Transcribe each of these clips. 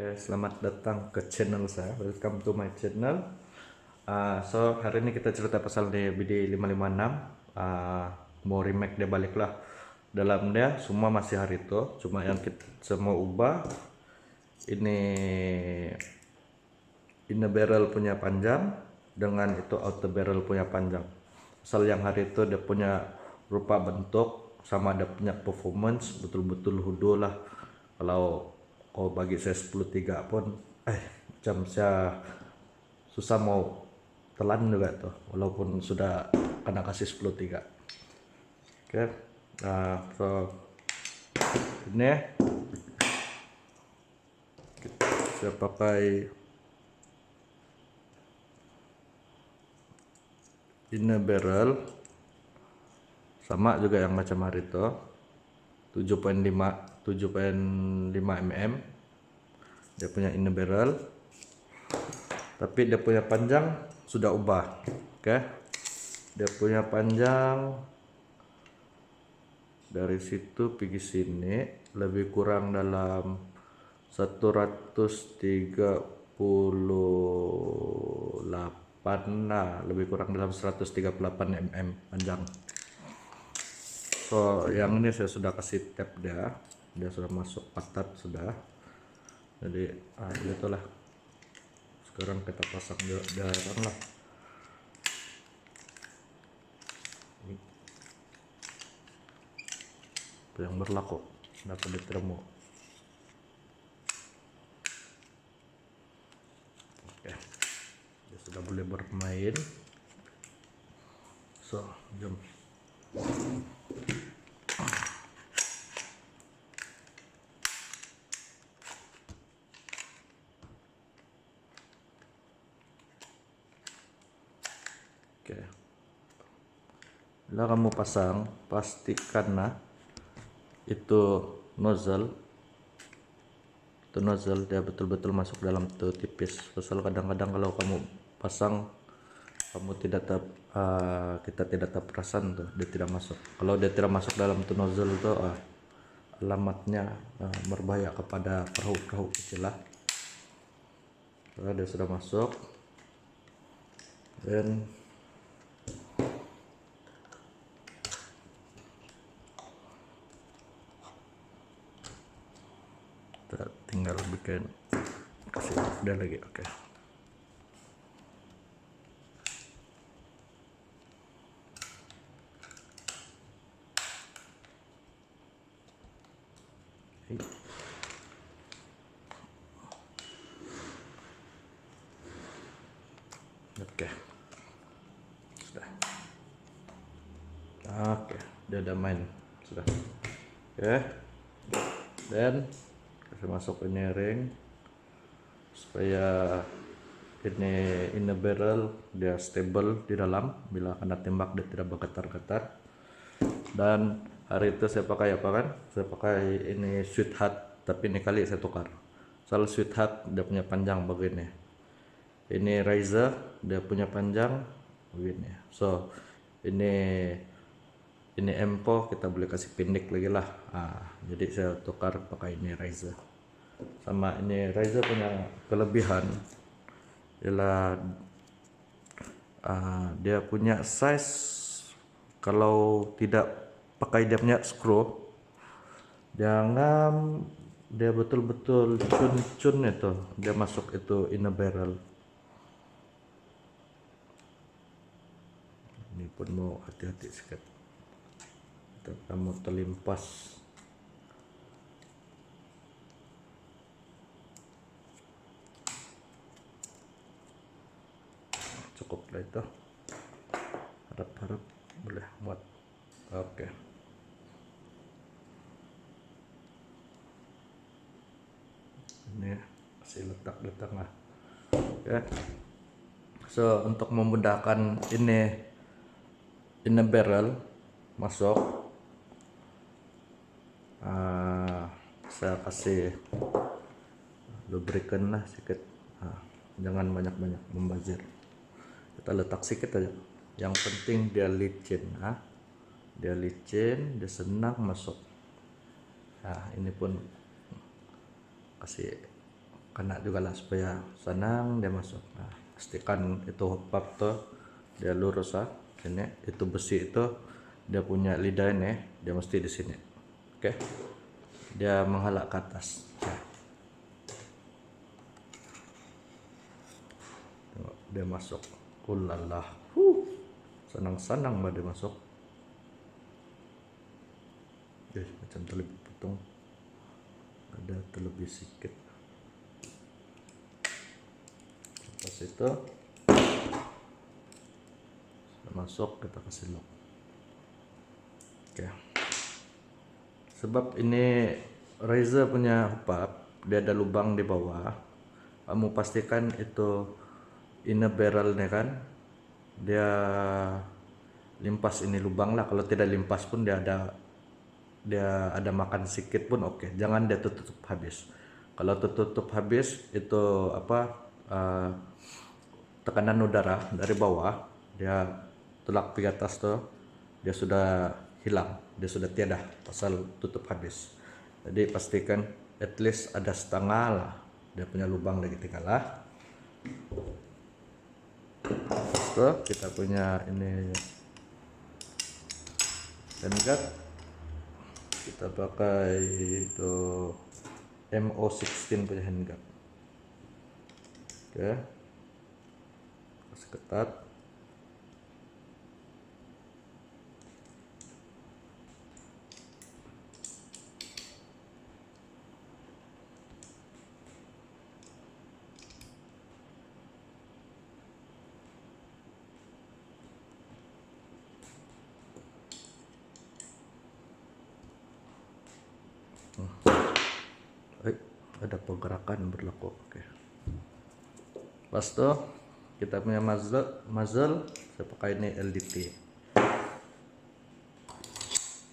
Oke, selamat datang ke channel saya. Welcome to my channel. So hari ini kita cerita pasal di BD 556. Mau remake dia balik lah. Dalam dia semua masih Harito, cuma yang kita semua ubah ini inner barrel punya panjang dengan itu outer barrel punya panjang. Asal yang Harito dia punya rupa bentuk sama dia punya performance betul-betul hudo lah. Kalau bagi saya 10.3 pun macam saya susah mau telan juga tuh walaupun sudah kena kasih 10.3. Oke. So ini saya pakai inner barrel sama juga yang macam Harito 7.5 mm dia punya inner barrel, tapi dia punya panjang sudah ubah. Oke, dia punya panjang dari situ pergi sini lebih kurang dalam 138, nah lebih kurang dalam 138 mm panjang. So yang ini saya sudah kasih tab dia sudah masuk patat sudah, jadi itulah sekarang kita pasang daerah lah. Itu yang berlaku dapat diterima. Oke, dia sudah boleh bermain. So jom. Oke, bila kamu pasang pastikan itu nozzle dia betul-betul masuk dalam tuh tipis. Pasal kadang-kadang kalau kamu pasang kamu kita tidak perasan tuh dia tidak masuk. Kalau dia tidak masuk dalam tuh nozzle tuh alamatnya berbahaya kepada perahu-perahu kecil lah. Dia sudah masuk dan kita tinggal bikin kasih udah lagi. Oke. Oke, sudah. Oke, dia udah main sudah. Oke, dan kasih masuk ini ring supaya ini inner barrel dia stable di dalam, bila kena tembak dia tidak bergetar-getar. Dan hari itu saya pakai apa kan? Saya pakai ini sweetheart, tapi ini kali saya tukar. Soal sweetheart dia punya panjang begini. Ini Riser dia punya panjang begini. So ini Empo kita boleh kasih pendek lagi lah. Jadi saya tukar pakai ini Riser. Sama ini Riser punya kelebihan ialah dia punya size, kalau tidak pakai dia punya screw jangan dia betul-betul cun itu dia masuk itu inner barrel. Ini pun mau hati-hati sedikit, kamu terlimpas. Cukup lah itu, harap boleh muat. Oke. Ini masih letak di tengah. Oke. So untuk memudahkan ini inner barrel masuk, saya kasih lubrikan lah sedikit, jangan banyak-banyak membazir, kita letak sedikit aja. Yang penting dia licin, dia senang masuk. Ini pun kasih kena juga lah supaya senang dia masuk. Nah, pastikan itu hopap tuh dia lurus sini, itu besi itu dia punya lidah ini dia mesti di sini. Oke, dia menghalak ke atas. Tengok, dia masuk. Ulala, senang-senang dia masuk. Macam terlebih potong, ada terlebih sedikit. Lepas itu masuk, kita kasih lock. Oke, sebab ini Razer punya hopap, dia ada lubang di bawah. Kamu pastikan itu inner barrelnya kan dia limpas ini lubang lah. Kalau tidak limpas pun dia ada makan sedikit pun oke. Jangan dia tutup habis. Kalau tutup habis itu tekanan udara dari bawah dia telak ke atas tuh dia sudah hilang, dia sudah tiada pasal tutup habis. Jadi pastikan at least ada setengah lah dia punya lubang lagi tinggal lah. Terus kita punya ini handguard, kita pakai itu MO16 punya handguard. Oke, kasih ketat. Ada pergerakan berlaku. Oke, pas tuh kita punya muzzle saya pakai ini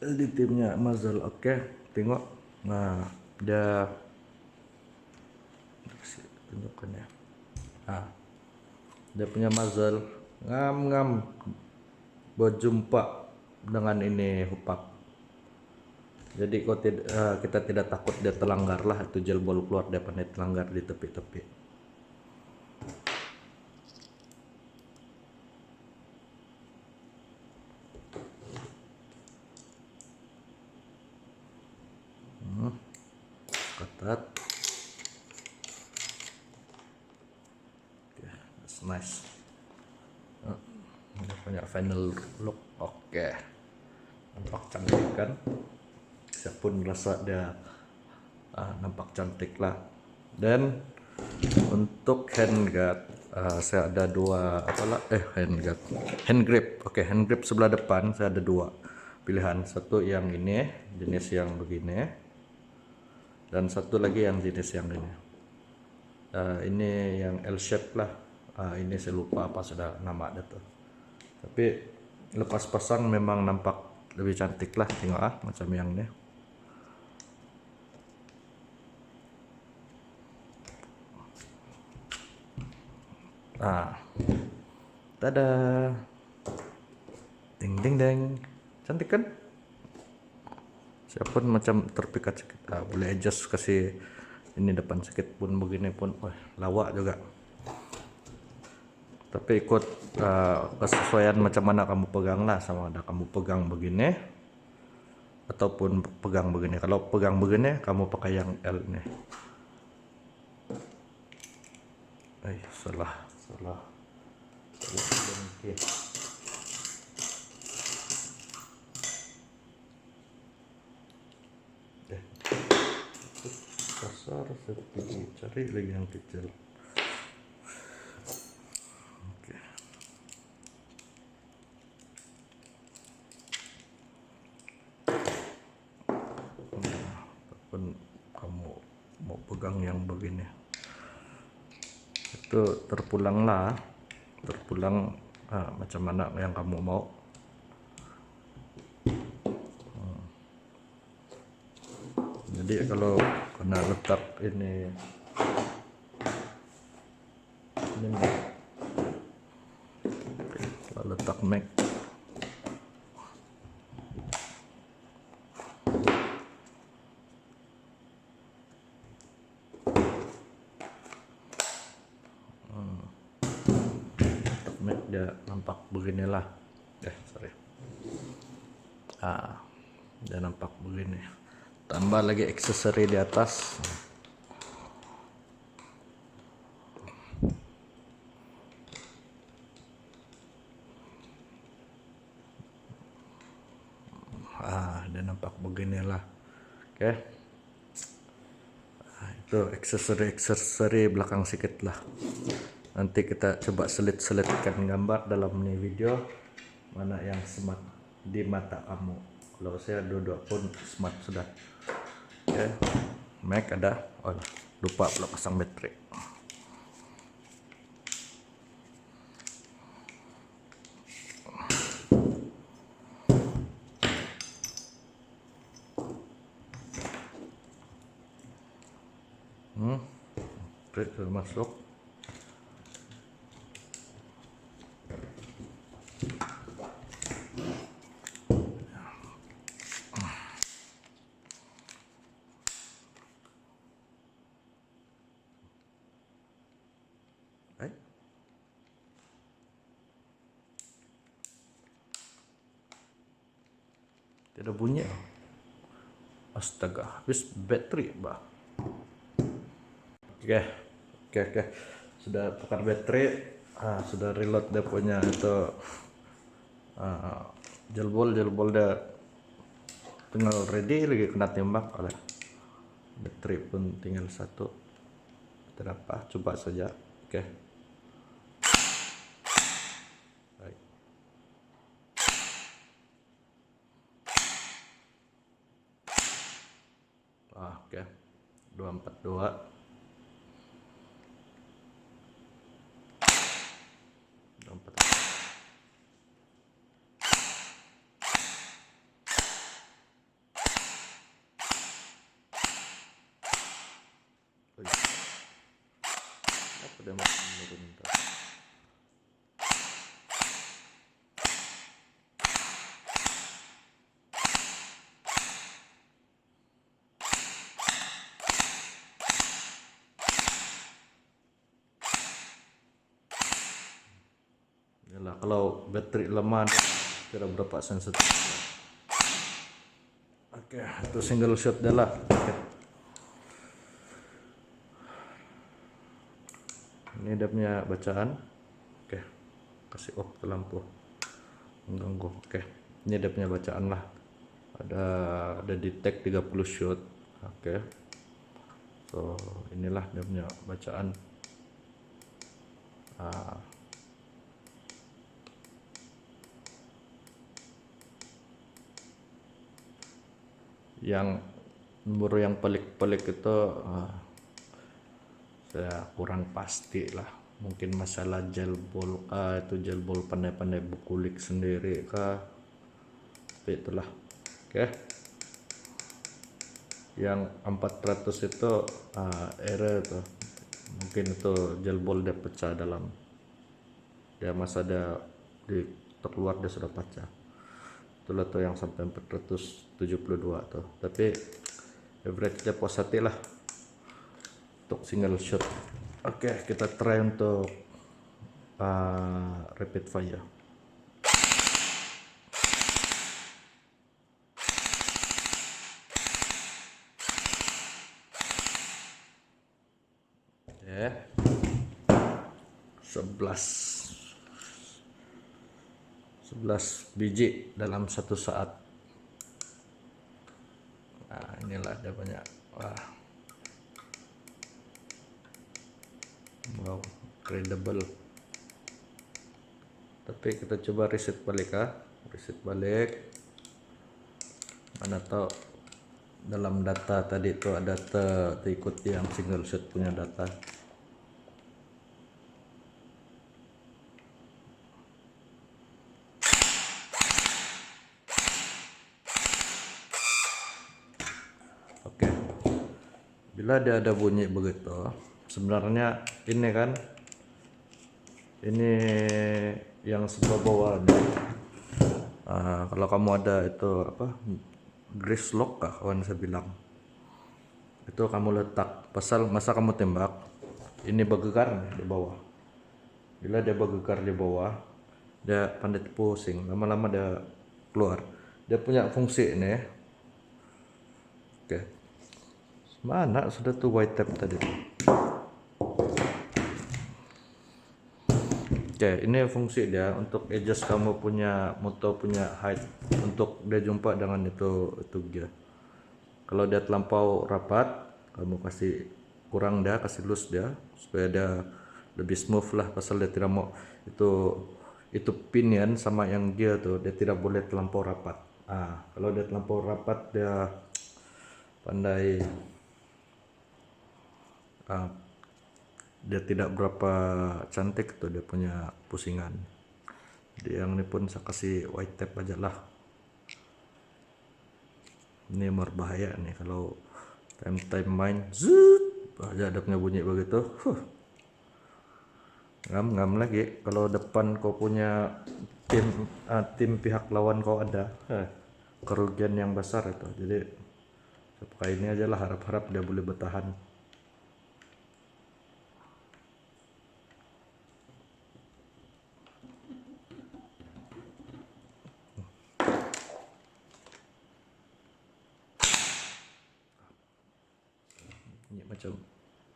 LDT punya muzzle. Oke, tengok. Nah, dia tunjukkan ya. Nah, dia punya muzzle ngam berjumpa dengan ini hopap. Jadi kita tidak takut dia terlanggar lah, itu gel ball keluar dia pandai terlanggar di tepi-tepi. Ketat. Oke, that's nice. Ini punya final look. Oke, nampak cantik kan? Saya pun rasa dia nampak cantik lah. Dan untuk handguard saya ada dua hand grip. Oke, hand grip sebelah depan saya ada dua pilihan. Satu yang ini jenis yang begini, dan satu lagi yang jenis yang ini. Ini yang L shape lah. Ini saya lupa apa sudah nama dia tuh. Tapi lepas pasang memang nampak lebih cantik lah. Tengok macam yang ini. Tada, ding ding ding, cantik kan? Saya pun macam terpikat sedikit. Boleh adjust kasih ini depan sedikit pun begini pun, lawak juga. Tapi ikut kesesuaian macam mana kamu pegang lah, sama ada kamu pegang begini ataupun pegang begini. Kalau pegang begini kamu pakai yang L nih. Salah. Kasar, saya cari lagi yang kecil. Oke. Ataupun kamu mau pegang yang begini, itu terpulang macam mana yang kamu mau. Jadi kalau kena letak ini kalau letak mic dia nampak beginilah. Sorry. Dia nampak begini. Tambah lagi aksesori di atas. Dia nampak beginilah. Oke. Itu aksesori belakang sedikit lah. Nanti kita coba selit-selitkan gambar dalam ini video mana yang smart di mata kamu. Kalau saya dua-dua pun smart sudah. Oke. Mac ada. Oh, lupa belum pasang baterai. Baterai sudah masuk. Tidak bunyi. Astaga, habis baterai, bah. Oke. Sudah tukar baterai. Sudah reload dia punya itu jelbol dia tinggal ready lagi kena tembak oleh baterai pun tinggal satu. Tidak apa, coba saja. Oke. Baik. Oke. 242. Apa dia masih menurun terus? Yalah, kalau baterai lemah kira berapa sensitif. Oke, itu single shot dia lah. Ini dia punya bacaan. Oke, kasih off ke lampu mengganggu. Oke, ini dia punya bacaan lah. Ada detect 30 shot. Oke, so inilah dia punya bacaan. Yang nomor yang pelik-pelik itu saya kurang pasti lah, mungkin masalah gel ball itu gel ball pandai-pandai bukulik sendiri kah, tapi itulah. Oke. Yang 400 itu error tuh, mungkin itu gel ball dia pecah dalam dia masa dia terkeluar dia sudah pecah. Itulah tuh yang sampai 472 tuh, tapi average dia positif lah untuk single shot. Oke, kita try untuk rapid fire. Oke, 11 biji dalam satu saat. Nah, inilah dia banyak. Wow, credible. Tapi kita coba reset balik reset balik. Mana tahu dalam data tadi itu ada terikut yang single shot punya data. Oke, bila dia ada bunyi begitu, sebenarnya ini kan, ini yang sebelah bawah nih. Kalau kamu ada itu apa, grease lock kah kawan saya bilang, itu kamu letak pasal masa kamu tembak, ini bergegar nih di bawah. Bila dia bergegar di bawah, dia pandai pusing, lama-lama dia keluar. Dia punya fungsi ini. Oke, mana sudah tuh white tape tadi. Oke, ini fungsi dia untuk adjust kamu punya motor punya height untuk dia jumpa dengan itu gear. Kalau dia terlampau rapat, kamu kasih kurang dia, kasih loose dia supaya dia lebih smooth lah, pasal dia tidak mau itu pinion sama yang gear tuh dia tidak boleh terlampau rapat. Kalau dia terlampau rapat dia pandai dia tidak berapa cantik tuh dia punya pusingan. Jadi yang ini pun saya kasih white tape aja lah. Ini berbahaya nih kalau time main zut aja ada punya bunyi begitu. Ngam lagi kalau depan kau punya tim pihak lawan kau ada kerugian yang besar itu. Jadi pakai ini aja lah, harap-harap dia boleh bertahan. Ini macam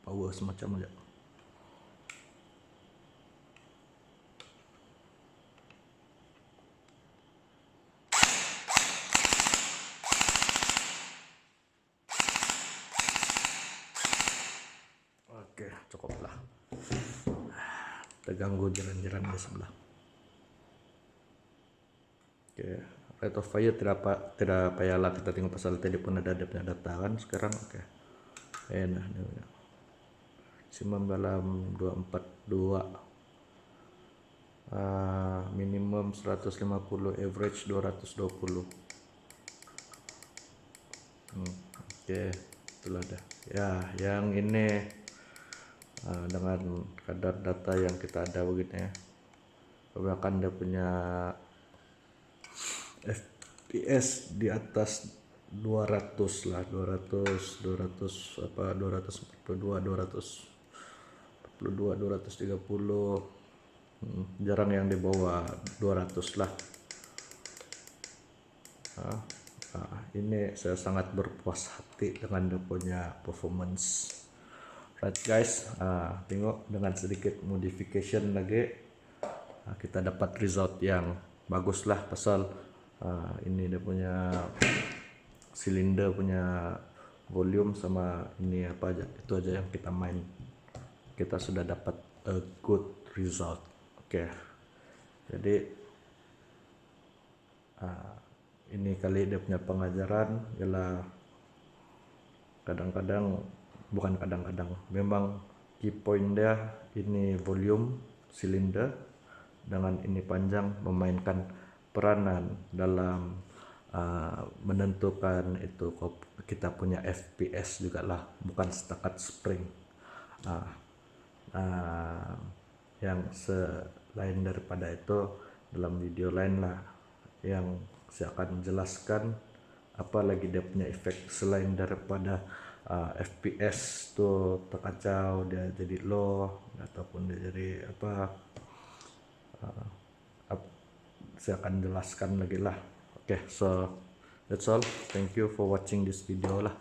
power semacam aja. Oke, cukup lah. Terganggu jiran-jiran di sebelah. Oke, rate of fire tidak payahlah kita tengok pasal tadi pun ada punya data kan sekarang. Oke, enak nih. Maximum dalam 242, minimum 150, average 220. Oke, itulah dah ya yang ini dengan kadar data yang kita ada begini ya, bahkan dia punya FPS di atas 200 lah, 200 apa 242 242 230, jarang yang di bawah 200 lah. Ini saya sangat berpuas hati dengan dia punya performance. Right guys, tengok dengan sedikit modification lagi kita dapat result yang bagus lah, pasal ini dia punya silinder punya volume sama ini apa aja, itu aja yang kita main, kita sudah dapat a good result. Oke, jadi ini kali dia punya pengajaran ialah memang key point dia ini volume silinder dengan ini panjang memainkan peranan dalam menentukan itu kita punya FPS juga lah, bukan setakat spring. Yang selain daripada itu dalam video lain lah yang saya akan jelaskan apa lagi dia punya efek selain daripada FPS tuh terkacau, dia jadi low ataupun dia jadi apa, saya akan jelaskan lagi lah. Okay, so that's all. Thank you for watching this video lah.